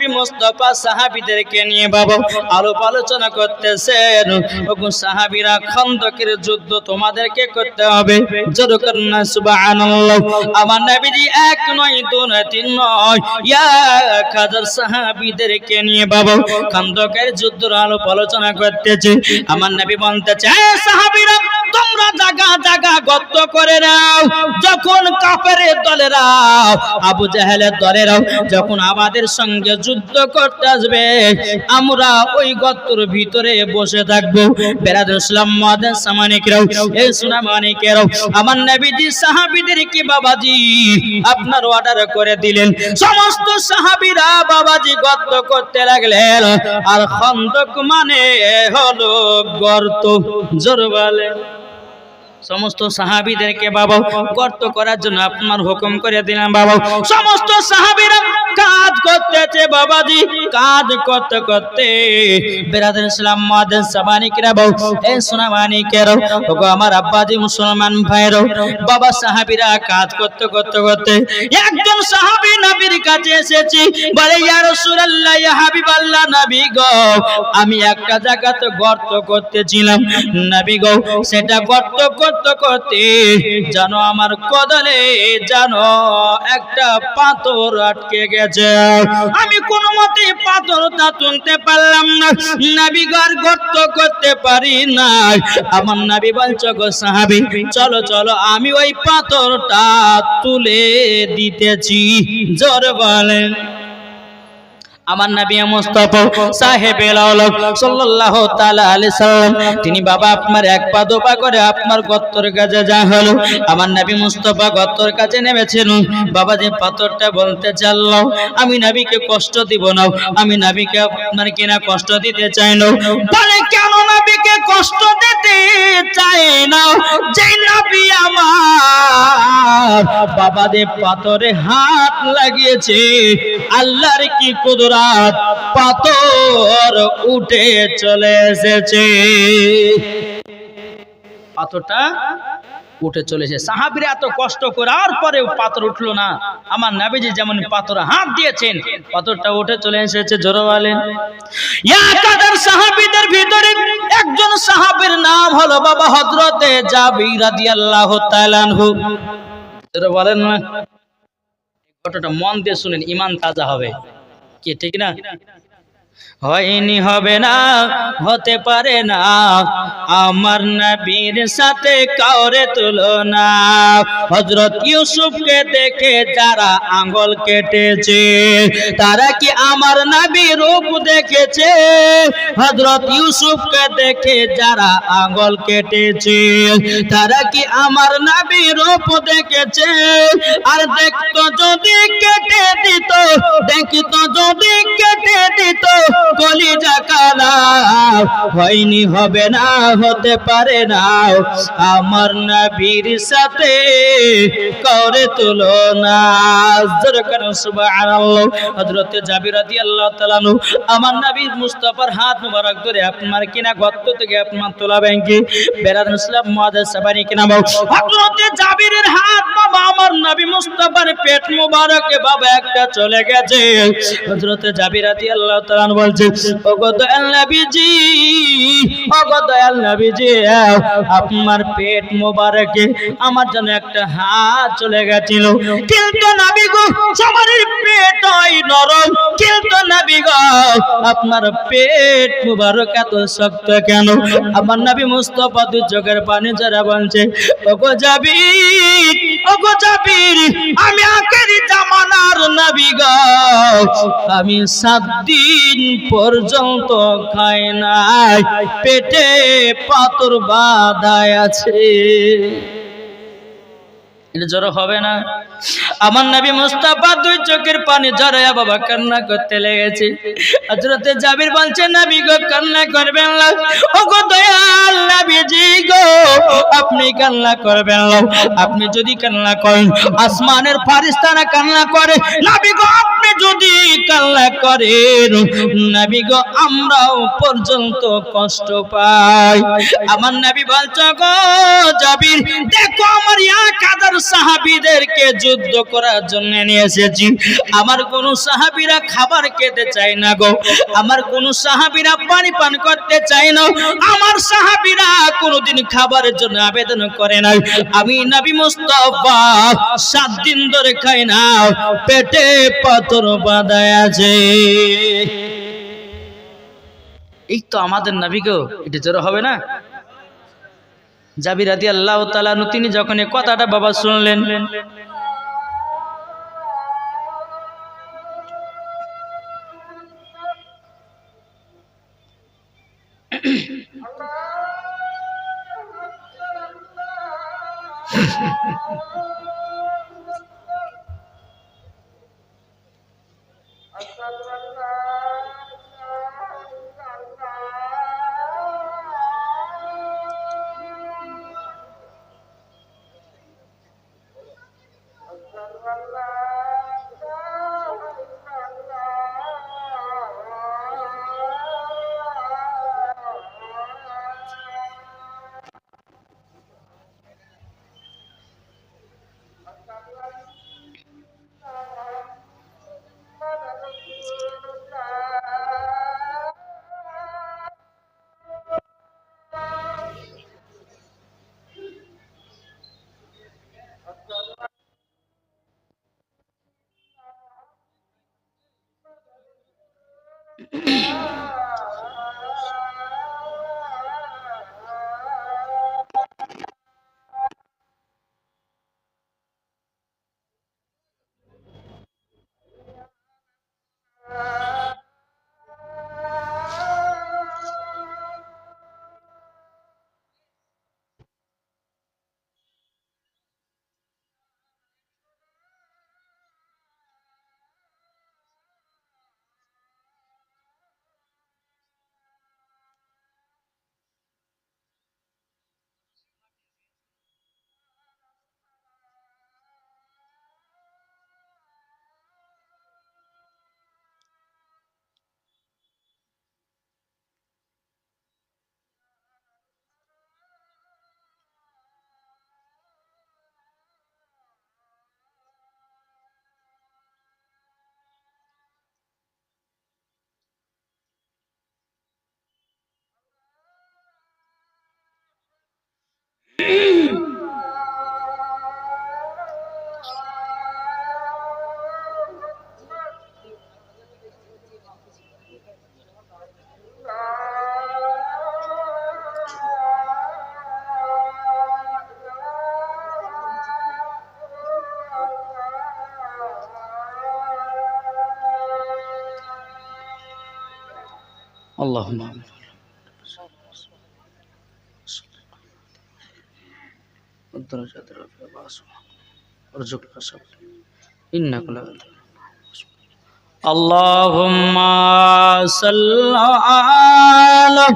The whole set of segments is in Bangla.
নবী মুস্তাফা সাহাবীদেরকে নিয়ে বাবা আলাপ আলোচনা করতেছেন। ওগো সাহাবীরা, খন্দকের যুদ্ধ তোমাদেরকে করতে হবে। জোরে করুন না সুবহানাল্লাহ। আমার নবীজি এক নয়, দুই নয়, তিন নয়, 1000 সাহাবীদেরকে নিয়ে বাবা খন্দকের যুদ্ধের আলাপ আলোচনা করতেছে। আমার নবী বলতেছে, এ সাহাবীরা, তোমরা জায়গা জায়গা গর্ত করে নাও। যখন কাফেরের দলেরা, আবু জাহেলের দলেরাও যখন আমাদের সঙ্গে যুদ্ধ করতে আসবে, আমরা ওই গর্তের ভিতরে বসে থাকবো। বেরাদুল ইসলাম মুআদ্দিন সামানিকরাও, এই সুনামানিকেরাও, আমার নবীজি সাহাবীদেরকে বাবাজি আপনার অর্ডার করে দিলেন। সমস্ত সাহাবীরা বাবাজি গর্ত করতে লাগলেন। আর খন্দক মানে হলো গর্ত। জোরে বলেন। সমস্ত সাহাবীদেরকে বাবা গর্ত করার জন্য আপনার হুকুম করে দিলাম। বাবা সমস্ত সাহাবীরা কাজ করতেছে বাবাজি। কাজ করতে করতে বেরাদুল ইসলাম মুআদ্দিন সামানিকরা, এই সুনামানিকেরাও, ওগো আমার আব্বাজি মুসলমান ভাইরাও, বাবা সাহাবীরা কাজ করতে করতে করতে একজন সাহাবী নবীর কাছে এসেছি, বলে, ইয়া রাসূলুল্লাহ, ইয়া হাবিবাল্লাহ, নবী গো, আমি একটা জায়গাতে গর্ত করতেছিলাম। নবী গো, সেটা গর্ত করতে করতে জানো আমার কদলে জানো একটা পাথর আটকে গেছে। আমি কোনো মতে পাথরটা তুলতে পারলাম না। নবী গর গর্ত করতে পারি না। আমার নবী বলছো, গো সাহাবী, চলো চলো, আমি ওই পাথরটা তুলে দিতেছি। জোরে বলেন। আমার নবী মুস্তাফা সাহেবে আওলাদ সাল্লাল্লাহু তাআলা আলাইহি সাল্লাম, তিনি বাবা আপনার এক পা দোপা করে আপনার গর্তের কাছে যা হলো, আমার নবী মুস্তাফা গর্তের কাছে নেমেছেন। বাবা যে পাথরটা বলতে চাইলো, আমি নবীকে কষ্ট দিব না, আমি নবীকে আপনার কিনা কষ্ট দিতে চাই না। বলে, কেন নবীকে কষ্ট দিতে চাই না? যে নবী আমার বাবা যে পাথরে হাত লাগিয়েছে, আল্লাহর কি কুদরত, পাথর উঠে চলে এসেছে। পাথরটা উঠে চলেছে। সাহাবীরা এত কষ্ট করার পরেও পাথর উঠলো না। আমার নবীজি যেমন পাথরে হাত দিয়েছেন, পাথরটা উঠে চলে এসেছে। জোরে বলেন। 1000 সাহাবীদের ভিতরে একজন সাহাবীর নাম হলো বাবা হযরতে জাবির রাদিয়াল্লাহু তাআলা আনহু। জোরে বলেন না। ঘটনাটা মন দিয়ে শুনেন, ঈমান তাজা হবে। কি ঠিক না? হয়নি, হবে না, হতে পারে না, আমার নবীর সাথে কাউরে তুলনা। হযরত ইউসুফকে দেখে যারা আঙ্গুল কেটেছে, তারা কি আমার নবীর রূপ দেখেছে? হযরত ইউসুফকে দেখে যারা আঙ্গুল কেটেছে, তারা কি আমার নবীর রূপ দেখেছে? আর দেখতো যদি কেটে দিত, দেখতো যদি কেটে দিত কলিজা কালা। হয়নি, হবে না, হতে পারে না, আমার নবীর সাথে কাউরে তুলনা। জোরে করুন সুবহানাল্লাহ। হযরত জাবির রাদিয়াল্লাহু তাআলা আনহু আমার নবী মুস্তাফার হাত মুবারক ধরে আপনার কিনা গর্ত থেকে আপনার তোলাবেন কি? বেরাদুল ইসলাম মুআদ্দিন সাবানি কিনা হযরত জাবিরের হাত বাবা আমার নবী মুস্তাফার পেট মুবারকে বাবা একটা চলে গেছে। হযরত জাবির রাদিয়াল্লাহু তাআলা আনহু বলছে, ওগো দয়াল নবীজি, ওগো দয়াল নবীজি, আপনার পেট মোবারকে আমার জন্য একটা হাত চলে গেছিল। কিন্তু নবী গো, সবার পেটই নরম, কিন্তু নবী গো, আপনার পেট মোবারক এত শক্ত কেন? আমার নবী মুস্তাফা দু চোখের পানি ঝরা বলছে, ওগো জাবির, ওগো জাবির, আমি আখেরি জামানার নবী গো, আমি 7 দিন পর্যন্ত খাই নাই, পেটে পাথর বাঁধায় আছে। এটা জ্বর হবে না? আমার নবী মুস্তাফা দুই চোখের পানি ঝরায়া বাবা কান্না করতে লেগেছে। হযরতে জাবির বলছে, নবী গো, কান্না করবেন না। ওগো দয়াল নবীজি গো, আপনি কান্না করবেন না। আপনি যদি কান্না করেন, আসমানের ফেরেশতারা কান্না করে। নবী গো, আপনি যদি কান্না করেন, নবী গো, আমরাও পর্যন্ত কষ্ট পাই। আমার নবী বলছে, গো জাবির, দেখো আমার 1000 সাহাবীদেরকে যুদ্ধ করার জন্য নিয়ে এসেছি। আমার কোন সাহাবীরা খাবার খেতে চায় না গো, আমার কোন সাহাবীরা পানি পান করতে চায় না, আমার সাহাবীরা কোনদিন খাবারের জন্য আবেদন করে না। আমি নবী মুস্তাফা 7 দিন ধরে খাই না, পেটে পাথর বাঁধা আছে। এই তো আমাদের নবী গো, এটা জোর হবে না? জাবির রাদিয়াল্লাহু তাআলা আনহু তিনি যখন এই কথাটা বাবা শুনলেন, আল্লাহুম্মা الدرجات الرفيعة وأسمع وارزقنا صبر إنك لغفور. اللهم صل على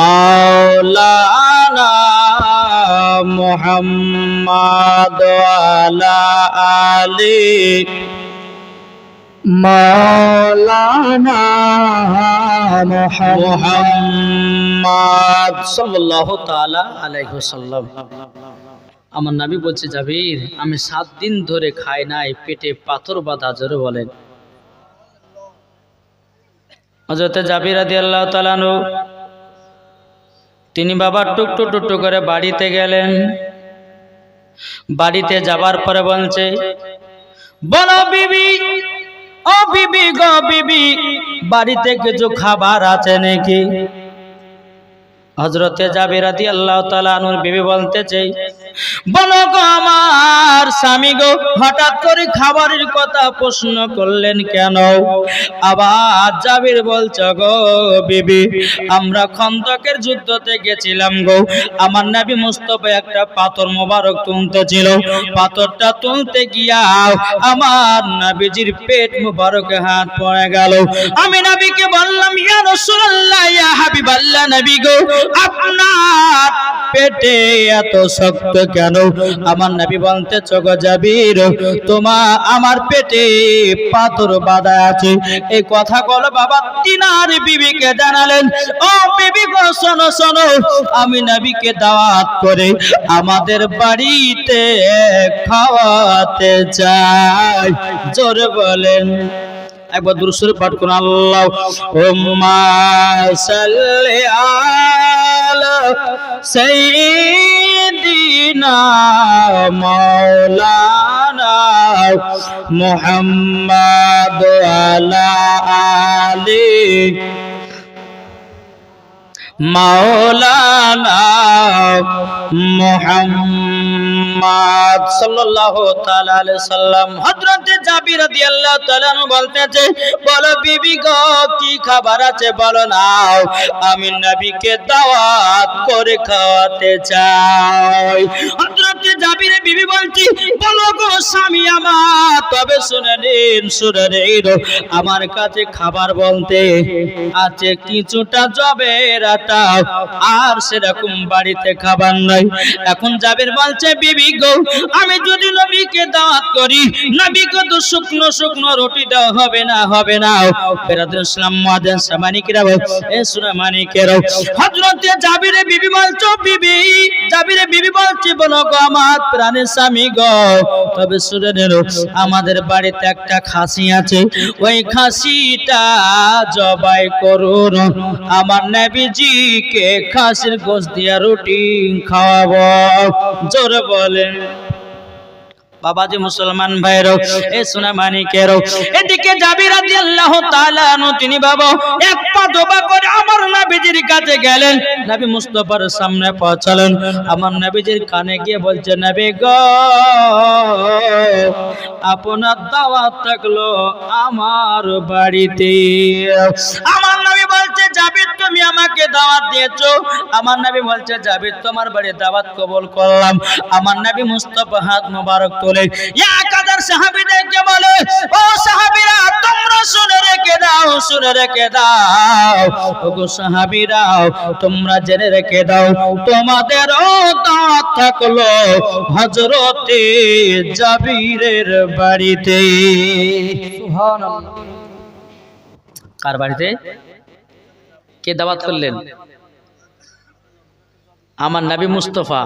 مولانا محمد وعلى آله مولانا মুহাম্মদ সাল্লাল্লাহু তাআলা আলাইহি ওয়াসাল্লাম। আমার নবী বলছে, জাবির আমি 7 দিন ধরে খাই নাই, পেটে পাথর বাঁধা। জোরে বলেন। হযরত জাবির রাদিয়াল্লাহু তাআলা আনহু তিনি বাবা টুকটু টুকটু করে বাড়িতে গেলেন। বাড়িতে যাবার পরে বলছে, বলো বিবি, ও বিবি গো বিবি, বাড়িতে কিছু খাবার আছে নাকি? হযরতে জাবির রাদিয়াল্লাহু তাআলা আনহুর বিবি বলতেছে, বলো গো আমার স্বামী গো, হঠাৎ করে খাবারের কথা প্রশ্ন করলেন কেন? আবার জাবির বলছে, গো বিবি আমরা খন্দকের যুদ্ধতে গেছিলাম গো, আমার নবী মুস্তাফা একটা পাথর মোবারক তুলতেছিল, পাথরটা তুলতে গিয়া আমার নবীজির পেট মোবারকে হাত পড়ে গেল। আমি নবীকে বললাম, ইয়া রাসূলুল্লাহ, ইয়া হাবিবাল্লাহ নবী গো, আপনার পেটে এত শক্ত কেন? আমার নবী বলতে চোগো জাবির, আমার পেটে পাথর বাঁধা আছে। এই কথাগুলো বাবা তিনার বিবিকে জানালেন। ও বিবি গো, শোনো শোনো, আমি নবীকে দাওয়াত করে আমাদের বাড়িতে খাওয়াতে চাই। জোরে বলেন, একবার দুরূদ শরীফ পাঠ করুন। আল্লাহুম্মা সাল্লি আলা সাইয়্যিদিনা মাওলানা মুহাম্মাদ আলা আলি মাওলানা মুহাম্মদ সাল্লাল্লাহু তাআলা আলাইহি সাল্লাম। হযরত জাবির রাদিয়াল্লাহু তাআলা বলতেছে, বলো বিবি গো, কি খাবার আছে বলো নাও, আমি নবীকে দাওয়াত করে খাওয়াতে চাই। হযরত জাবির বিবি বলছি, বলো গো স্বামী আমার, তবে শুনে নিন, শুনে নিন, আমার কাছে খাবার বলতে আছে কিছুটা জবের আটা, আর সেরকম বাড়িতে খাবার নাই। এখন জাবির বলছে, বিবি গো, আমি যদি নবীকে দাওয়াত করি, নবীকে তো শুকনো শুকনো রুটি দাও, হবে না, হবে না। বেরাদুল ইসলাম মুয়াজ্জিন সামানিকেরা, এ সুরা মানিকেরা, হযরত জাবিরের বিবি বলছো, বিবি জাবিরের বিবি বলছে, বলো গো আমার প্রাণের স্বামী গো, তবে শুনে নিন, আমাদের বাড়িতে একটা খাসি আছে, ওই খাসিটা জবাই করুন, আমার নবীজিকে খাসির গোশত দিয়া রুটি খাওয়াবো। জোরে বলেন বাবাজি মুসলমান ভাইরো, এ সোনা মানিকেরও, এদিকে জাবির রাদিয়াল্লাহু তাআলা আনহু তিনি বাবা এক পা দোবা করে আমার নবীজির কাছে গেলেন, নবী মুস্তাফার সামনে পৌঁছালেন। আমার নবীজির কানে গিয়ে বলছে, নবী গো, আপনার দাওয়াত থাকলো আমার বাড়িতে। আমার নবী বলছে, জাবির তুমি আমাকে দাওয়াত দিয়েছো? আমার নবী বলছে, জাবির তোমার বাড়ি দাওয়াত কবুল করলাম। আমার নবী মুস্তাফা হাত মোবারক তোলে, এক হাজার সাহাবীদেরকে বলে, ও সাহাবীরা তোমরা শুনে রেখে দাও, শুনে রেখে দাও, ওগো সাহাবীরা তোমরা জেনে রেখে দাও, তোমাদেরও দাওয়াত থাকলো হযরতে জাবিরের বাড়িতে। সুবহানাল্লাহ। কার বাড়িতে? কে দাওয়াত করলেন? আমার নবী মুস্তাফা।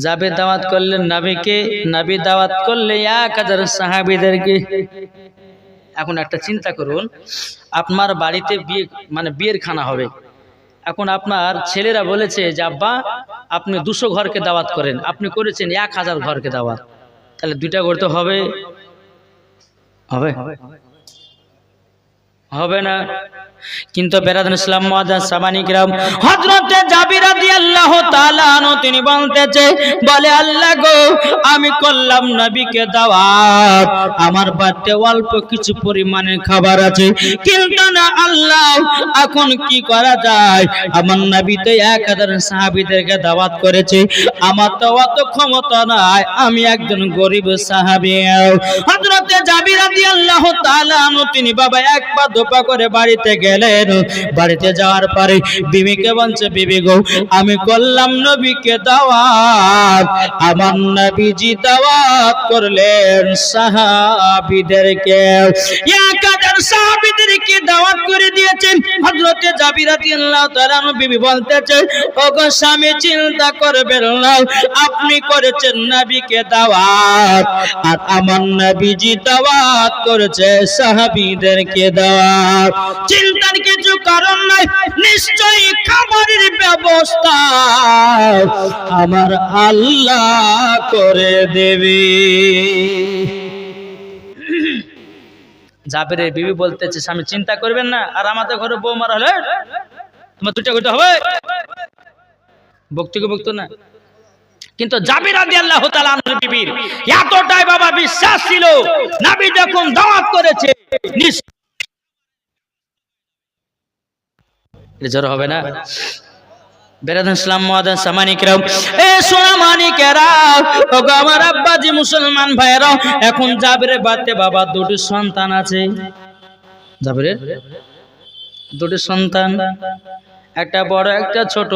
জাবির দাওয়াত করলেন নবীকে, নবী দাওয়াত করলে 1000 সাহাবীদেরকে। এখন একটা চিন্তা করুন, আপনার বাড়িতে বিয়ে, মানে বিয়ের খানা হবে। এখন আপনার ছেলেরা বলেছে যে আব্বা আপনি 200 ঘরকে দাওয়াত করেন, আপনি করেছেন 1000 ঘরকে দাওয়াত, তাহলে 2টা করতে হবে, হবে হবে না? কিন্তু বেরাদান ইসলাম মুআজ্জিন সামানিকরাম, হযরতে জাবির রাদিয়াল্লাহু তাআলা আনহু তিনি বলতেছে, বলে আল্লাহ গো, আমি করলাম নবীকে দাওয়াত, আমার বাড়িতে অল্প কিছু পরিমাণে খাবার আছে, কিন্তু না আল্লাহ, এখন কি করা যায়? আমার নবী তো 1000 সাহাবীদেরকে দাওয়াত করেছে, আমার তো অত ক্ষমতা নাই, আমি একজন গরিব সাহাবী। হযরতে জাবির রাদিয়াল্লাহু তাআলা আনহু তিনি বাবা এক পা দোপা করে বাড়িতে গেলেন। বাড়িতে যাওয়ার পরে বিবিকে বলছে, বিবি গো, আমি করলাম নবীকে দাওয়াত, আমার নবীজি দাওয়াত করলেন সাহাবীদেরকে, 1000 সাহাবীদেরকে দাওয়াত করে দিয়েছেন। হযরতে জাবির রাদিয়াল্লাহু তাআলা আনহু বিবি বলতেছে, ওগো স্বামী চিন্তা করবেন না, আপনি করেছেন নবীকে দাওয়াত, আর আমার নবীজি দাওয়াত করেছে সাহাবীদেরকে দাওয়াত, চিন্তার কিছু কারণ নাই, নিশ্চয়ই খাবারের ব্যবস্থা আমার আল্লাহ করে দেবে। জাবিরের বিবি বলতেছে, স্বামী চিন্তা করবেন না, আর আমাদের ঘরে বউ মারা হলে তোমার 2টা করতে হবে, বক্তব্য বক্ত না। কিন্তু জাবির রাদিয়াল্লাহু তাআলা আনহু বিবির এতটাই বাবা বিশ্বাস ছিল, নবী যখন দাওয়াত করেছে জোর হবে না। বেরাদান ইসলাম মুআজ্জিন সামানিকরাম, এ সোনা মানিকেরা, ওগো আমার আব্বাজি মুসলমান ভাইরা, এখন জাবিরের বাড়িতে বাবা 2টি সন্তান আছে। জাবিরের 2টি সন্তান, একটা বড় একটা ছোট।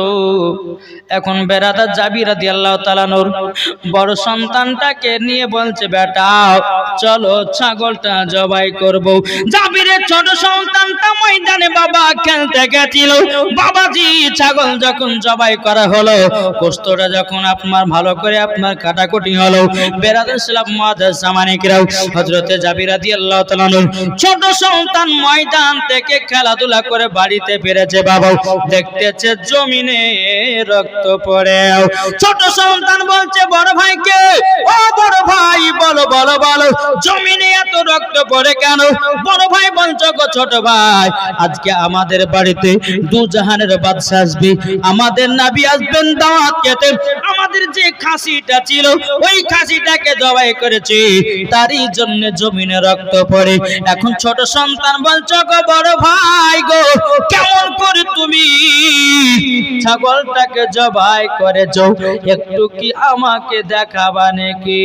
এখন বেরাদার জাবির রাদিয়াল্লাহু তাআলা নূর বড় সন্তানটাকে নিয়ে বলছে, বেটা চলো ছাগলটা জবাই করব। জাবিরের ছোট সন্তানটা ময়দানে বাবা খেলতে গেছিল। বাবাজি ছাগল যখন জবাই করা হলো, গোশতটা যখন আপনার ভালো করে আপনার কাটাকুটি হলো, বেরাদার সালাম মুআজ্জাজ জামানিকরাও হযরতে জাবির রাদিয়াল্লাহু তাআলা নূর ছোট সন্তান ময়দান থেকে খেলাধুলা করে বাড়িতে ফিরেছে। বাবা দেখতেছে জমিনে রক্ত পড়ে। ছোট সন্তান বলছে বড় ভাইকে, ও বড় ভাই বলো বলো বলো জমিনে এত রক্ত পড়ে কেন? বড় ভাই বলছো গো ছোট ভাই, আজকে আমাদের বাড়িতে দু জাহানের বাদশা আসবে, আমাদের নবী আসবেন দাওয়াত খেতে। আমাদের যে খাসিটা ছিল ওই খাসিটাকে জবাই করেছে, তারই জন্য জমিনে রক্ত পড়ে। এখন ছোট সন্তান বলছো গো বড় ভাই গো, কেমন করে তুমি ছাগলটাকে জবাই করেছো, একটু কি আমাকে দেখাবা নাকি?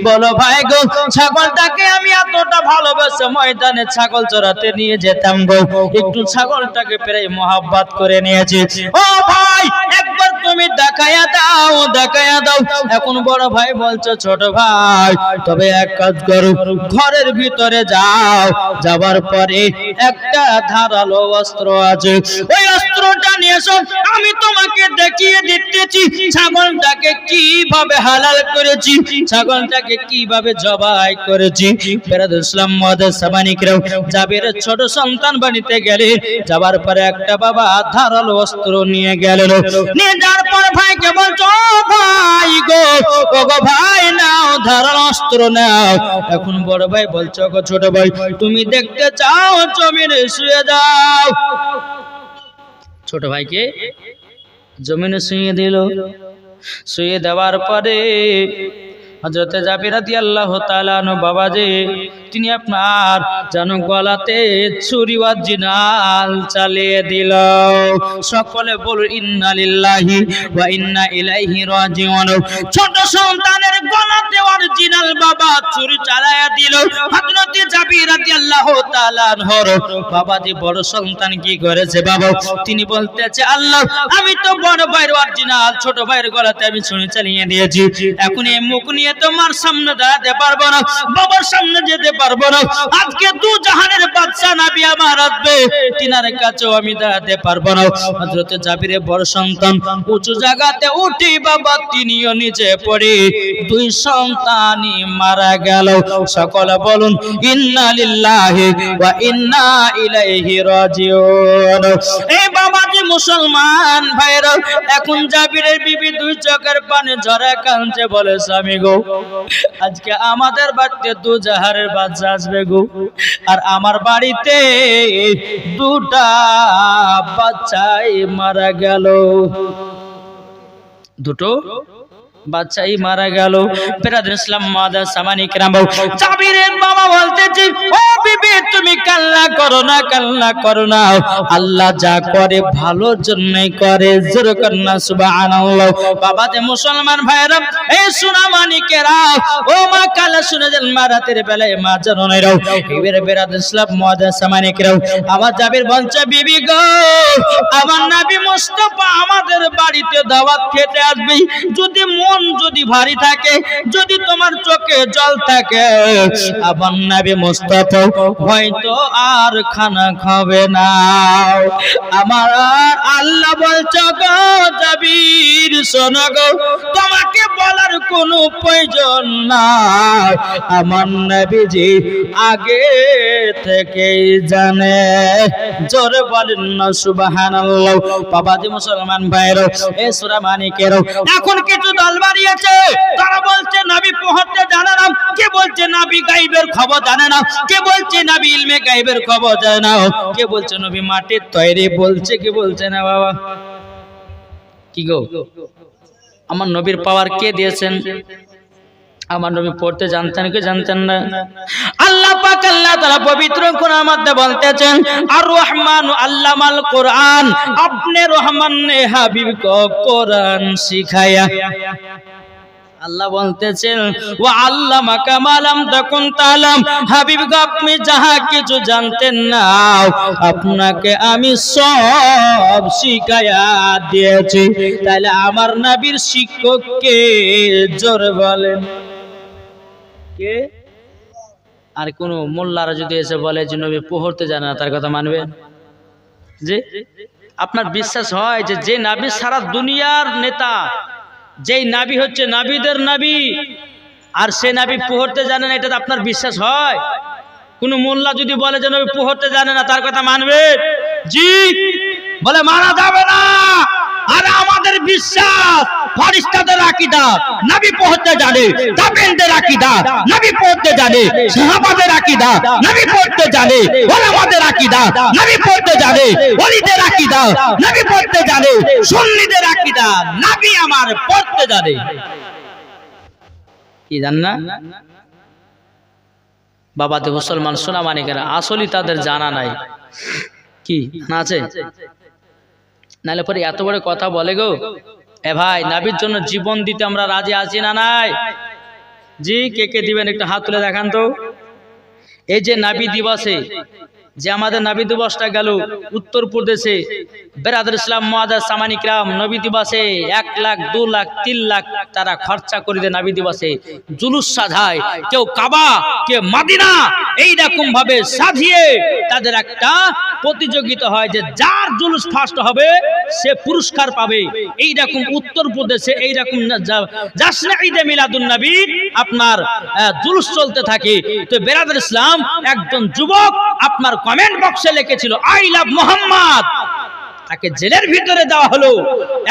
বলো ভাই গো, ছাগলটাকে আমি এতটা ভালোবাসে ময়দানে ছাগল চড়াতে নিয়ে যেতাম গো, একটু ছাগলটাকে প্রায় মোহাব্বত করে নিয়েছি। ও ভাই একবার তুমি দেখায়া দাও দেখায়া দাও। এখন বড় ভাই বলছো ছোট ভাই তবে এক কাজ করো, ঘরের ভিতরে যাও, যাবার পরে একটা ধারালো অস্ত্র আছে, ওই অস্ত্রটা নিয়ে এসো, আমি তোমাকে দেখিয়ে দিতেছি ছাগলটাকে কিভাবে হালাল করেছি, ছাগলটাকে কিভাবে জবাই করেছি। বেরাদুল ইসলাম মুআজ্জাজ সামানিকরাও জাবিরের ছোট সন্তান বাড়িতে গেলে, যাবার পরে একটা বাবা ধারালো অস্ত্র নিয়ে গেলেন। নিয়ে যাওয়ার পর ভাইকে বলছো, ভাই গো ও গো ভাই নাও ধারালো অস্ত্র নাও। এখন বড় ভাই বলছো গো ছোট ভাই, তুমি দেখতে চাও জমিনে শুয়ে যাও। ছোট ভাইকে জমিনে শুয়ে দিল। শুয়ে দেওয়ার পরে হযরতে জাবির রাদিয়াল্লাহু তাআলা আনহু বাবাজি তিনি আপনার যেন গলাতে ছুরি ওয়াজিনাল চালিয়ে দিল। সকলে বলুন ইন্না লিল্লাহি ওয়া ইন্না ইলাইহি রাজিউন। ছোট সন্তানের গলাতে অরিজিনাল বাবা ছুরি চালায়া দিল। হযরতে জাবির রাদিয়াল্লাহু তাআলা আনহুর বাবাজি বড় সন্তান কি করেছে বাবা, তিনি বলতেছে আল্লাহ আমি তো বড় ভাইয়ের অরিজিনাল ছোট ভাইয়ের গলাতে আমি ছুরি চালিয়ে দিয়েছি, এখন এই মুখ নিয়ে তোমার সামনে দাঁড়াতে পারবো না, বাবার সামনে যেতে পারবো না, আজকে দু জাহানের বাদশা নবী আমার আসবে, তিনার কাছেও আমি দাঁড়াতে পারবো না। হযরতে জাবিরের বড় সন্তান উঁচু জায়গাতে উঠে বাবা তিনিও নিচে পড়ে, দুই সন্তানই মারা গেল। সকলে বলুন ইন্না লিল্লাহি ওয়া ইন্না ইলাইহি রাজিউন। এই বাবাজি মুসলমান ভাইরা, এখন জাবিরের বিবি দুই চোখের পানি ঝরে কাঁদছে, বলে স্বামী গো আজকে আমাদের বাড়িতে দু জাহারের বাচ্চা আসবে গো, আর আমার বাড়িতে দুটা বাচ্চাই মারা গেল, দুটো বাচ্চাই মারা গেল। বেরাদুল ইসলাম মুআজ্জাজ সামানিকরাম জাবিরের বাবা বলতেছে, ও বিবি তুমি কান্না করো না, কান্না করো না, আল্লাহ যা করে ভালোর জন্যই করে, জোরে কন্না সুবহানাল্লাহ। বাবা যে মুসলমান ভাইরা এই সোনামানিকেরা, ও মা কালা শুনে যান মা রাতের বেলায় মা জননেরাও, এবারে বেরাদুল ইসলাম মুআজ্জাজ সামানিকরাম আমার জাবির বলছে, বিবি গো আমার নবী মুস্তাফা আমাদের বাড়িতে দাওয়াত খেতে আসবে, যদি যদি ভারী থাকে, যদি তোমার চোখে জল থাকে, আমার নবী মুস্তাফা হয়তো আর খানা খাবে না। আমার আল্লাহ বলছো গো জাবির শোনো গো, তোমাকে বলার কোনো প্রয়োজন নাই, আমার নবীজি আগে থেকেই জানে, জোরে বলেন না সুবহানাল্লাহ। বাবাজি মুসলমান ভাইরা এই সূরা মানিকের এখন কিছু দল বাড়িয়েছে, তারা বলছে নবী পৌঁছতে জানে না, কে বলছে নবী গায়বের খবর জানে না, কে বলছে নবী ইলমে গায়বের খবর জানে না, কে বলছে নবী মাটির তৈরি, বলছে কি বলছে না। বাবা কি গো আমার নবীর পাওয়ার কে দিয়েছেন? আমার নবী পড়তে জানতেন কি জানতেন না? আল্লাহ পাক আল্লাহ তাআলা পবিত্র কোরআনের মধ্যে বলতেছেন, আর রহমান আল্লামাল কোরআন, আপনি রহমান ने হাবিব को কোরআন सिखाया। আল্লাহ বলতেছেন ওয়া আল্লামাকা মা লাম তাকুন তাআলাম, হাবিব আপনি যাহা কিছু জানতেন না আপনাকে আমি সব শিখায়া দিয়েছি। তাহলে আমার নবীর শিক্ষক কে? জোরে বলেন কে? আর কোন মোল্লারা যদি এসে বলে যে নবী পড়তে জানে না, তার কথা মানবেন? যে আপনার বিশ্বাস হয় যে যে নবী সারা দুনিয়ার নেতা, যেই নবী হচ্ছে নবীদের নবী, আর সে নবী পড়তে জানে না, এটা আপনার বিশ্বাস হয়? কোন মোল্লা যদি বলে যে নবী পড়তে জানে না, তার কথা মানবেন? জি বলে মানা যাবে না। আর আমাদের বিশ্বাস ফেরেশতাদের আকীদা নবী পড়তে জানে, তাবেঈনদের আকীদা নবী পড়তে জানে, সাহাবাদের আকীদা নবী পড়তে জানে, উলামাদের আকীদা নবী পড়তে জানে, ওলিদের আকীদা নবী পড়তে জানে, সুন্নিদের আকীদা নবী আমার পড়তে জানে। কি জান না বাবাতে মুসলমান সোনা মানিকেরা, আসলে তাদের জানা নাই। কি না আছে? নাহলে পরে এত বড় কথা বলে গো। এ ভাই, নবীর জন্য জীবন দিতে আমরা রাজি আছি না নাই? জি কে কে দিবেন একটু হাত তুলে দেখান তো। এই যে নবী দিবসে, যে আমাদের নবী দিবসটা গেল উত্তরপ্রদেশে, বেরাদর ইসলাম মুআজ্জাজ সামানি কিরাম নবী দিবসে 1 লাখ 2 লাখ 3 লাখ তারা খরচা করে দেয় নবী দিবসে, জুলুস সাজায়, কেউ কাবা কেউ মদিনা, এইরকম ভাবে সাজিয়ে তাদের একটা প্রতিযোগিতা হয় যে যার জুলুস ফার্স্ট হবে সে পুরস্কার পাবে। এইরকম উত্তরপ্রদেশে এইরকম জাশনে ঈদে মিলাদুন নবী আপনার জুলুস চলতে থাকে। তো বেরাদর ইসলাম একজন যুবক আপনার কমেন্ট বক্সে লিখেছিল আই লাভ মোহাম্মদ, তাকে জেলের ভিতরে দেওয়া হলো।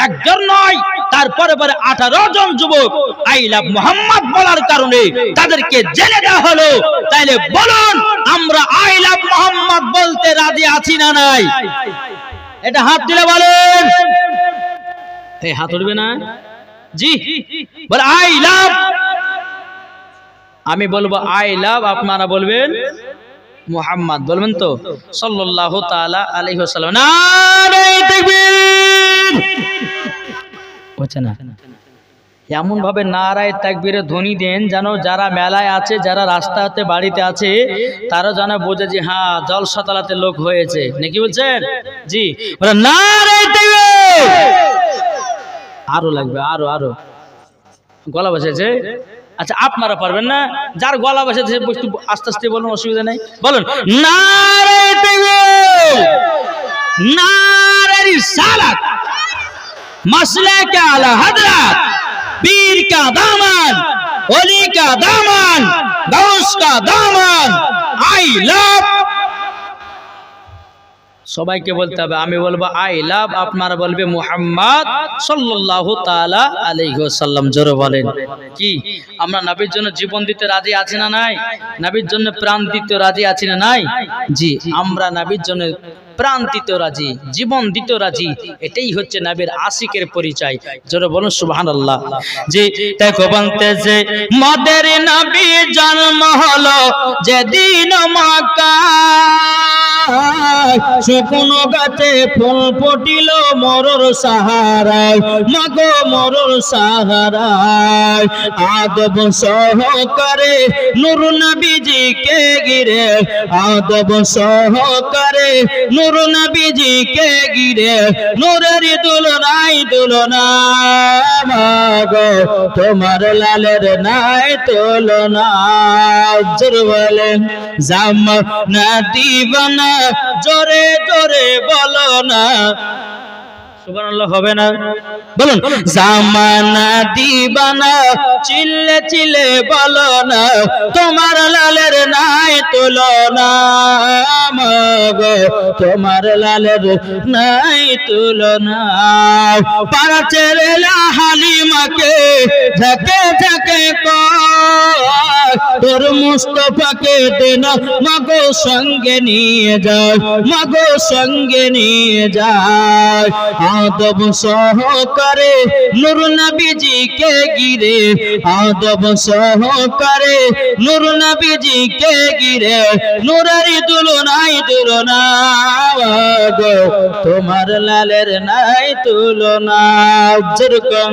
একজন নয়, তারপরে পরে 18 জন যুবক আই লাভ মোহাম্মদ বলার কারণে তাদেরকে জেলে দেওয়া হলো। তাইলে বলুন আমরা আই লাভ মোহাম্মদ বলতে রাজি আছি না নাই? এটা হাত দিলে বলেন। এই হাত উঠবে না? জি বলে আই লাভ, আমি বলবো আই লাভ, আপনারা বলবেন মুহাম্মদ, বলবেন তো সাল্লাল্লাহু তাআলা আলাইহি ওয়াসাল্লাম। নারে তাকবীর হচ্ছে না? এমন ভাবে নারায়ে তাকবীরের ধ্বনি দেন যেন যারা মেলায় আছে, যারা রাস্তাতে বাড়িতে আছে, তারা যেন বোঝে যে হ্যাঁ জলসা তালাতে লোক হয়েছে নাকি। বলছেন জি বলে নারায়ে তাকবীর। আরো লাগবে, আরো আরো গলা বসেছে। আচ্ছা আপনারা পারবেন না? যার গলা বসেছে একটু আস্তে আস্তে বলুন, অসুবিধা নেই, বলুন নারায়ে তাকবীর, নারে রিসালাত, মাসলাকে আলা হযরত, পীর কা দামান, ওলি কা দামান, গাউস কা দামান, আই লাভ। সবাইকে বলতে হবে, আমি বলবো আই লাভ, আপনারা বলবে মুহাম্মদ সাল্লাল্লাহু তাআলা আলাইহি ওয়াসাল্লাম। জোরে বলেন। কি আমরা নবীর জন্য জীবন দিতে রাজি আছি না নাই? নবীর জন্য প্রাণ দিতে রাজি আছি না নাই? জি আমরা নবীর জন্য প্রাণ দিতে রাজি, জীবন দিতে রাজি। এটাই হচ্ছে নবীর আশিকের পরিচয়। জোরে বলুন সুবহানাল্লাহ। জি দেখো বলতেছে মদের নবী জন্ম হলো যেদিন মক্কায়, শুকনো গাছে ফুল ফুটিল মরুর সাহারায়, মাগো মরুর সাহারায়। আদব সহকারে নূর নবীজিকে ঘিরে, আদব সহকারে নূর নবীজিকে ঘিরে, নূরের দুলনাই দুলনা, মাগো তোমার লালের নাই তুলনা। জোরে বলেন জামানা দিবানা, জোরে জোরে বলো না সুবহানাল্লাহ, হবে না? বলুন জামানা দিবানা, চিল্লে চিল্লে বলো না তোমার লালের নাই তুলনা, মাগো তোমার লালের নাই তুলনা। পাড়া ছেড়ে হালিমাকে ঝাঁকে ঝাঁকে কয়, তোর মুস্তাফাকে দেন মাগো সঙ্গে নিয়ে যায়, মাগো সঙ্গে নিয়ে যায়। আদব সহকারে নূর নবীজিকে ঘিরে, আদব সহকারে নূর নবীজিকে ঘিরে, নূরের দুলনাই দুলনা, গো তোমার লালের নাই তুলনা। যেরকম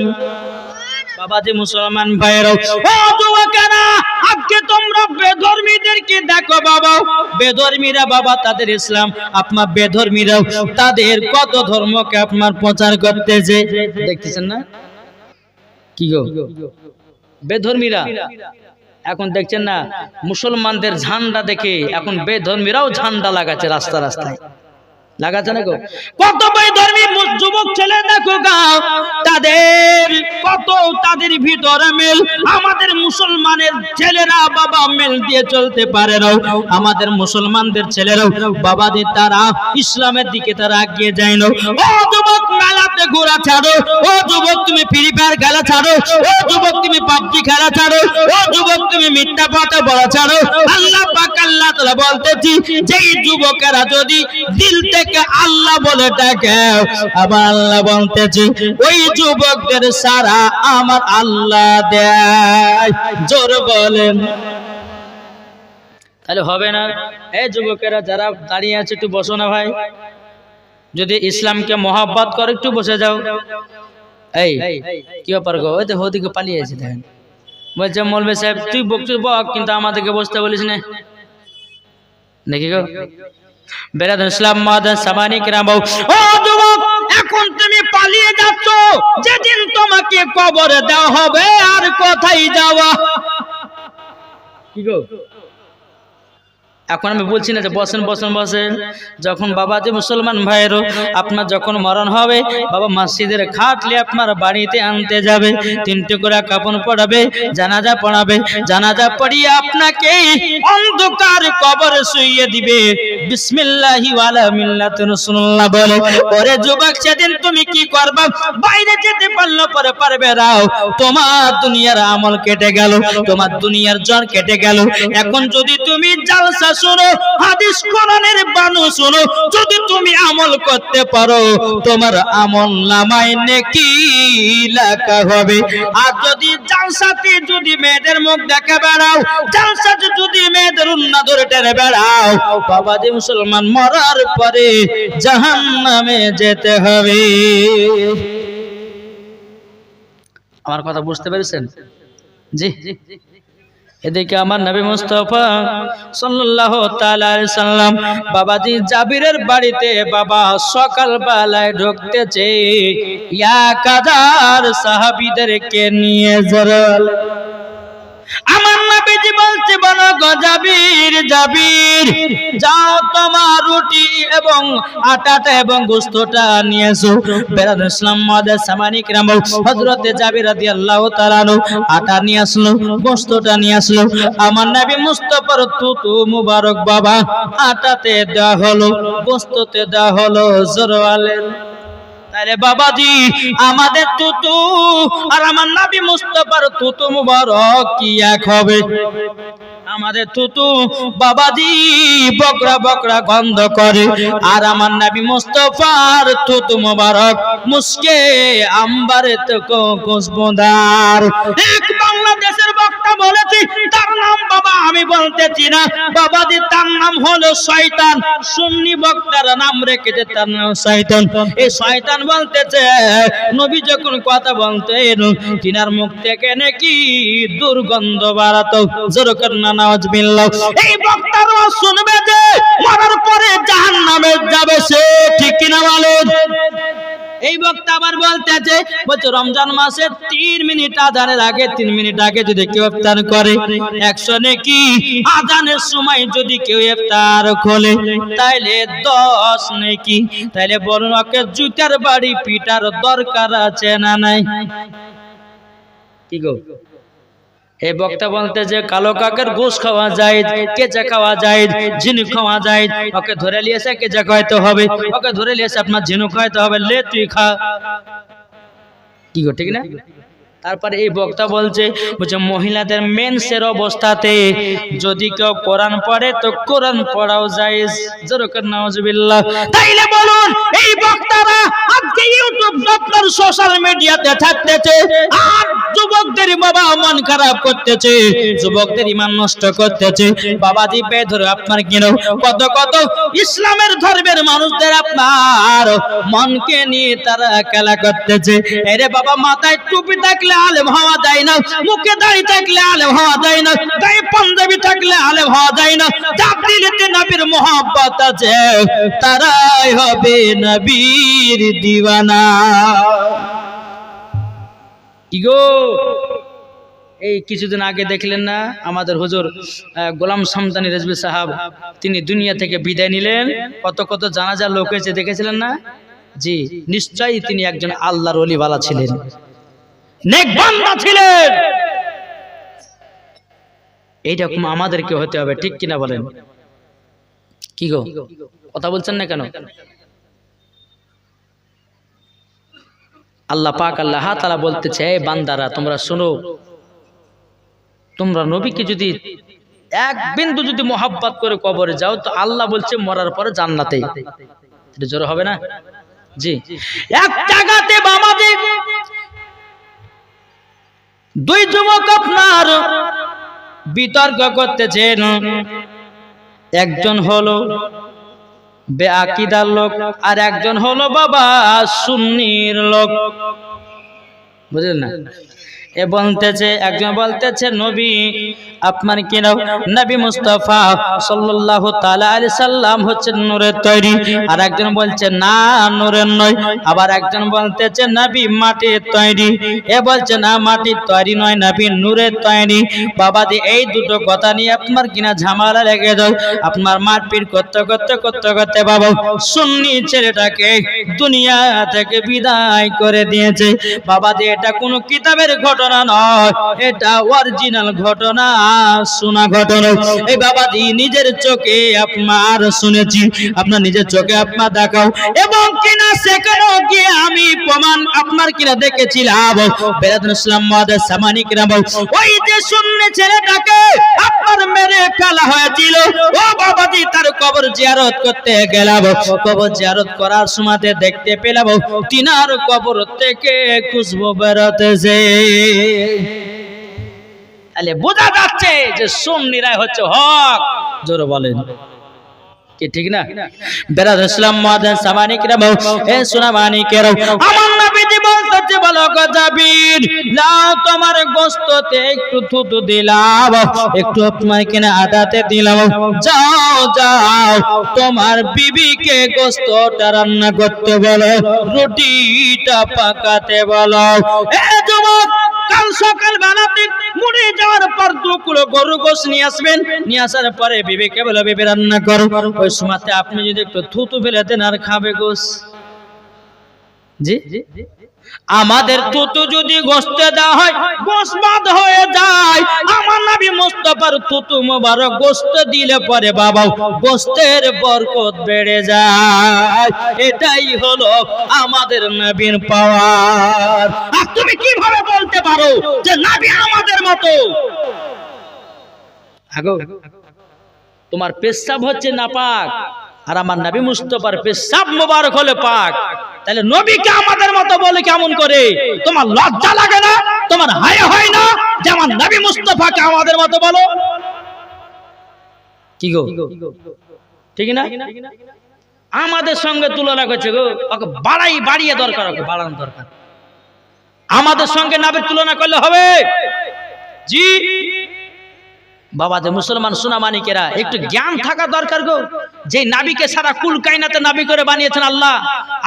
বাবাজি মুসলমান ভাইরাও, ও যুবকেরা, আজকে তোমরা বেধর্মীদেরকে দেখো বাবা, বেধর্মীরা বাবা তাদের ইসলাম, আপনার বেধর্মীরাও তাদের কত ধর্মকে আপনার প্রচার করতেছে, দেখতেছেন না কি গো? বেধর্মীরা এখন দেখছেন না, মুসলমানদের ঝান্ডা দেখে এখন বেধর্মীরাও ঝান্ডা লাগাচ্ছে রাস্তা রাস্তায়, লাগাচ্ছে না গো? কত বেধর্মী যুবক ছেলে দেখো গাও, তাদের ভিতরে মিল, আমাদের মুসলমানের ছেলেরা বাবা মিল দিয়ে চলতে পারে না, আমাদের মুসলমানদের ছেলেরাও বাবাদের তারা ইসলামের দিকে তারা এগিয়ে যায় না। ও যুবক, মেলাতে ঘোরা ছাড়ো, ও যুবক তুমি ফ্রি ফায়ার খেলা ছাড়ো, ও যুবক তুমি পাবজি খেলা ছাড়ো, ও যুবক তুমি মিথ্যা কথা বলা ছাড়ো। আল্লাহ পাক আল্লাহ তাআলা বলতেছি, যেই যুবকেরা যদি দিল থেকে আল্লাহ বলে ডাকে, আবার আল্লাহ বলতেছি ওই যুবকদের সারা আমার আল্লাহ দেয়, জোর বলেন। তাহলে হবে না? এই যুবকেরা যারা দাঁড়িয়ে আছে একটু বসো না ভাই, যদি ইসলামকে মহব্বত করে একটু বসে যাও। এই কি ব্যাপার গো? ওই তো ওদিকে পালিয়েছে, দেখেন বলছে মৌলভী সাহেব তুই বকতে বক, কিন্তু আমাদেরকে বসতে বলিস না, নাকি গো? বেরাদ ইসলাম মাদার সামানিক রামও, ও যুবক, এখন তুমি পালিয়ে যাচ্ছ, যেদিন তোমাকে কবরে দেওয়া হবে আর কোথায় যাওয়া? কি গো? এখন আমি বলছি না যে বসেন বসেন বসেন, যখন বাবাজি মুসলমান ভাইয়েরও আপনার যখন মরণ হবে, বাবা মসজিদের খাটলে আপনার বাড়িতে আনতে যাবে, 3টে করে কাফন পড়াবে, জানাজা পড়াবে, জানাজা পড়িয়ে আপনাকে অন্ধকার কবরে শুইয়ে দিবে, বিসমিল্লাহি ওয়ালা মিল্লাতি রাসূলুল্লাহ বলে। পরে যুবক, সেদিন তুমি কি করবা? বাইরে যেতে পারলো পরে পারবে রাও, তোমার দুনিয়ার আমল কেটে গেল, তোমার দুনিয়ার জ্বর কেটে গেল। এখন যদি তুমি জালসা শোনো, হাদিস কোরআনের বাণী শোনো, যদি তুমি আমল করতে পারো, তোমার আমল নামায় নেকি লেখা হবে। আর যদি জালসাতে যদি মেয়েদের মুখ দেখে বেড়াও, জালসাতে যদি মেয়েদের উন্না ধরে টেনে বেড়াও, বাবাজি মুসলমান মরার পরে জাহান্নামে যেতে হবে। আমার কথা বুঝতে পেরেছেন? জি। এদিকে আমার নবী মুস্তাফা সাল্লাল্লাহু তাআলা আলাইহি সাল্লাম বাবাজি জাবিরের বাড়িতে বাবা সকাল বেলায় ঢুকতেছে, 1000 সাহাবীদেরকে নিয়ে জড়াল। আমার নবীজি বলতে বলো গো জাবির, জাবির যাও তোমার রুটি এবং আটাটা এবং গোশতটা নিয়ে এসো। বেরাদ ইসলাম মাদার সামানিক রাম, হযরত জাবির রাদিয়াল্লাহু তাআলা আটা নিয়ে আসলো, গোশতটা নিয়ে আসলো। আমার নবী মুস্তাফার তুতু মুবারক বাবা আটাতে দেওয়া হলো, গোশততে দেওয়া হলো, জোরওয়ালেন। তাহলে বাবাজি আমাদের তুতু আর আমার নবী মুস্তাফার তুতু মুবারক কি এক হবে? আমাদের তুতু বাবাজি বকরা বকরা গন্ধ করে, আর আমার নবী মুস্তাফার তুতু মুবারক মুস্কে আম্বারে তো খুশবুদার। এক বাংলাদেশের বক্তা বলেছি, তার নাম বাবা আমি বলতেছি না, বাবাজি তার নাম হলো শয়তান। সুন্নি বক্তার নাম রেখেছে তার নাম শয়তান। এই শয়তান বলতেছে নবী যখন কথা বলতেন তিনার মুখ থেকে নাকি দুর্গন্ধ বাড়াতো, জোর করনা নাউজুবিল্লাহ। এই বক্তারা শুনবে যে মরার পরে জাহান্নামে যাবে, সে ঠিক কিনা বলেন? এই বক্তা আবার বলতেছে, বলছে রমজান মাসে 3 মিনিট আজানের আগে 3 মিনিট আগে যদি কেউ ইফতার করে 100 নেকি, আজানের সময় যদি কেউ ইফতার খোলে তাইলে 10 নেকি। তাইলে বলুন ওকে জুতার বাড়ি পিটার দরকার আছে না নাই? কি গো? এই বক্তা বলতে যে কালো কাকের গোশ খাওয়া যায়, কেঁচা খাওয়া যায়, ঝিনুক খাওয়া যায়, ওকে ধরে নিয়েছে কেঁচা খাইতে হবে, ওকে ধরে নিয়েছে আপনার ঝিনুক খাইতে হবে, লে তুই খা। কি গো, ঠিক না? তারপরে এই বক্তা বলছে মহিলাদের মেন্সের অবস্থাতে যদি কেউ কোরআন পড়ে তো কোরআন পড়াও জায়েজ, জোরকার নাউজুবিল্লাহ। তাইলে বলুন এই বক্তারা আজকে ইউটিউব আপনার সোশ্যাল মিডিয়াতে থাকতেছে আর যুবকদের বাবা মন খারাপ করতেছে, যুবকদের ঈমান নষ্ট করতেছে। বাবাজি বেধরে আপনার কেন কত কত ইসলামের ধর্মের মানুষদের আপনার মনকে নিয়ে তারা খেলা করতেছে। আরে বাবা মাথায় টুপি থাকলে থাকলে আলেম হওয়া যায় না, মুখে দাড়ি থাকলে আলেম হওয়া যায় না, গায়ে পাঞ্জাবি থাকলে আলেম হওয়া যায় না। যার দিলেতে নবীর মোহাব্বত আছে তারাই হবে নবীর দিওয়ানা। কি গো, এই কিছুদিন আগে দেখলেন না আমাদের হুজুর গোলাম সামদানি রেজভী সাহেব, তিনি দুনিয়া থেকে বিদায় নিলেন। কত কত জানাজার লোক হয়েছে, দেখেছিলেন না? জি, নিশ্চয়ই তিনি একজন আল্লাহর ওলিওয়ালা ছিলেন, নেক বান্দা ছিলেন। এইরকম আমাদেরকে হতে হবে, ঠিক কিনা বলেন? কি গো, কথা বলছেন না কেন? আল্লাহ পাক আল্লাহ তাআলা বলতেছে, এই বান্দারা তোমরা শোনো, তোমরা নবীকে যদি এক বিন্দু যদি মোহাব্বত করে কবরে যাও তো আল্লাহ বলছে মরার পরে জান্নাতে। এটা জোর হবে না? জি, এক জায়গাতে বাবাজি দুই যুবক আপনার বিতর্ক করতেছেন। একজন হলো বেআকিদার লোক আর একজন হলো বাবা সুন্নির লোক, বুঝলেন না? এ বলতেছে, একজন বলতেছে নবী আপনার কি নাও নবী মুস্তাফা সাল্লাল্লাহু তাআলা আলাইহি সাল্লাম হচ্ছে নূরের তৈরি, আর একজন বলছে না নূরের নয়। আবার একজন বলতেছে নবী মাটির তৈরি, এ বলছে না মাটির তৈরি নয়, নবী নূরের তৈরি। বাবাজি এই দুটো কথা নিয়ে আপনার কিনা ঝামেলা লেগে যায়। আপনার মারপিট করতে করতে করতে করতে বাবা সুন্নি ছেলেটাকে দুনিয়া থেকে বিদায় করে দিয়েছে। বাবাজি এটা কোনো কিতাবের ঘটনা নয়, এটা অরিজিনাল ঘটনা, শোনা ঘটনা। এই বাবাজি নিজের চোখে আপনার শুনেছি, আপনার নিজের চোখে আপনার দেখাও, এবং কিনা সেখানে গিয়ে আমি প্রমাণ আপনার কিনা দেখেছিলাম। বেরাদুল ইসলাম মুআদ্দাস সামানি কিরাম, ওই যে সুন্নি ছেলেটাকে আপনার মেরে ফেলা হয়েছিল, ও বাবাজি তার কবর জিয়ারত করতে গেলাম। কবর জিয়ারত করার সময়তে দেখতে পেলাম তিনার কবর থেকে খুশবু বেরোতেছে। তাহলে বোঝা যাচ্ছে যে সুন্নিরাই হচ্ছে হক। জোরে বলেন কি ঠিক না? বেরাদুল ইসলাম মুআদ্দাস সামানি কিরাম, এ সোনা মানিকেরাও, আমার নবীজি বলতে বলো গো জাবির, লাও তোমার গোশততে একটু থুতু দিলাম, একটু আপনার কিনা আদাতে দিলাম, যাও যাও তোমার বিবিকে গোশতটা রান্না করতে বলো, রুটিটা পাকাতে বলো। এ যুবক, কাল সকাল বেলাতে মুড়ে যাওয়ার পর 2 কিলো গরু গোশত নিয়ে আসবেন, নিয়ে আসার পরে বিবিকে বলে বিবি রান্না করো। ওই সময়তে আপনি যদি একটু থুতু ফেলে দেন আর খাবে গোশত। জি, আমাদের থুতু যদি গোশতে দেওয়া হয় গোশত বাদ হয়ে যায়। আমার নবী মুস্তাফার থুতু মোবারক গোশত দিলে পরে বাবা গোশতের বরকত বেড়ে যায়। এটাই হলো আমাদের নবীর পাওয়ার। আর তুমি কিভাবে বলতে পারো যে নবী আমাদের মতো? আগো তোমার পেশাব হচ্ছে নাপাক, আর আমার নবী মুস্তাফার পেশাব মোবারক হলে পাক। তাহলে নবীকে আমাদের মতো বলে কেমন করে? তোমার লজ্জা লাগে না? তোমার হায় হয় না যে আমার নবী মুস্তাফাকে আমাদের মতো বলো? কি গো, ঠিক না? আমাদের সঙ্গে তুলনা করছে গো, ওকে বাড়িয়ে দরকার, ওকে বাড়ানো দরকার। আমাদের সঙ্গে নবীর তুলনা করলে হবে? জি বাবা, যে মুসলমান সোনামানিকেরা একটু জ্ঞান থাকা দরকার গো। যে নবীকে সারা কুল কায়নাতে নবী করে বানিয়েছেন আল্লাহ।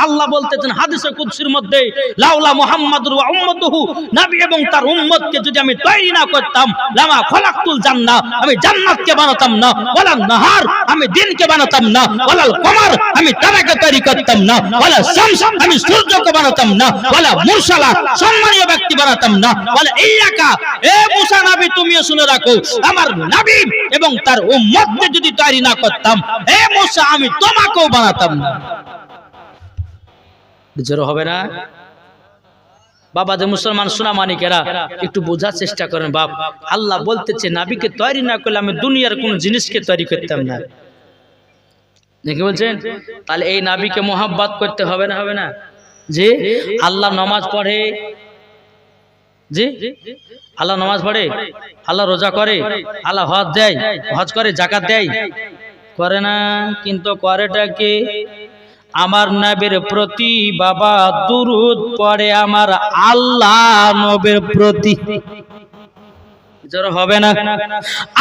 আল্লাহ বলতেছেন হাদিসে কুদসির মধ্যে, লাউলা মুহাম্মাদুর ওয়া উম্মতুহু, নবী এবং তার উম্মতকে যদি আমি তৈরি না করতাম, লামা খলাকতুল জান্নাহ, আমি জান্নাতকে বানাতাম না, ওয়ালা নাহার, আমি দিনকে বানাতাম না, ওয়ালাল কমার, আমি তারাকে তৈরি করতাম না, ওয়ালা শামস, আমি সূর্যকে বানাতাম না, ওয়ালা মুরসালা, সম্মানীয় ব্যক্তি বানাতাম না, ওয়ালা ইয়াকা, এ মুসা নবী তুমিও শুনে রাখো, আমার নবী এবং তার উম্মতকে যদি তৈরি না করতাম, এ মুসা আমি তোমাকেও বানাতাম না। জোর হবে না? বাবা, যে মুসলমান সোনামানিকেরা একটু বোঝার চেষ্টা করেন। বাপ, আল্লাহ বলতেছে নবীকে তৈরি না করলে আমি দুনিয়ার কোন জিনিসকে তৈরি করতাম না। দেখে বলছেন, তাহলে এই নবীকে মোহাব্বত করতে হবে না? হবে না? জি, আল্লাহ নামাজ পড়ে, জি আল্লাহ নামাজ পড়ে, আল্লাহ রোজা করে, আল্লাহ হজ দেয়, হজ করে, যাকাত দেয়, করে না? কিন্তু করেটা কে? আমার নবীর প্রতি বাবা দুরূদ পড়ে আমার আল্লাহ নবীর প্রতি জোর হবে না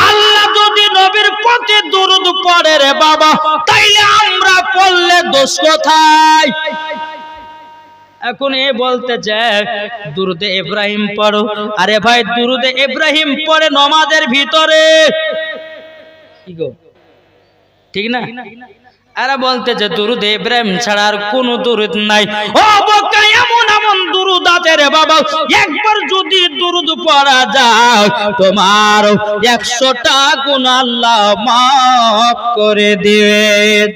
আল্লাহ যদি নবীর প্রতি দুরূদ পড়ে রে বাবা তাইলে আমরা পড়লে দোষ কোথায় এখন এ বলতে চায় দুরূদে ইব্রাহিম পড়ো আরে ভাই দুরূদে ইব্রাহিম পড়ে নামাজের ভিতরে কি গো ঠিক না আরে বলতে যে দুরূদে ইব্রাহিম ছাড়া আর কোনো দুরূদ নাই ও বকা এমন এমন দুরূদ আছে রে বাবা একবার যদি দুরূদ পড়া যায় তোমার 100টা গুনাহ আল্লাহ মাফ করে দিবে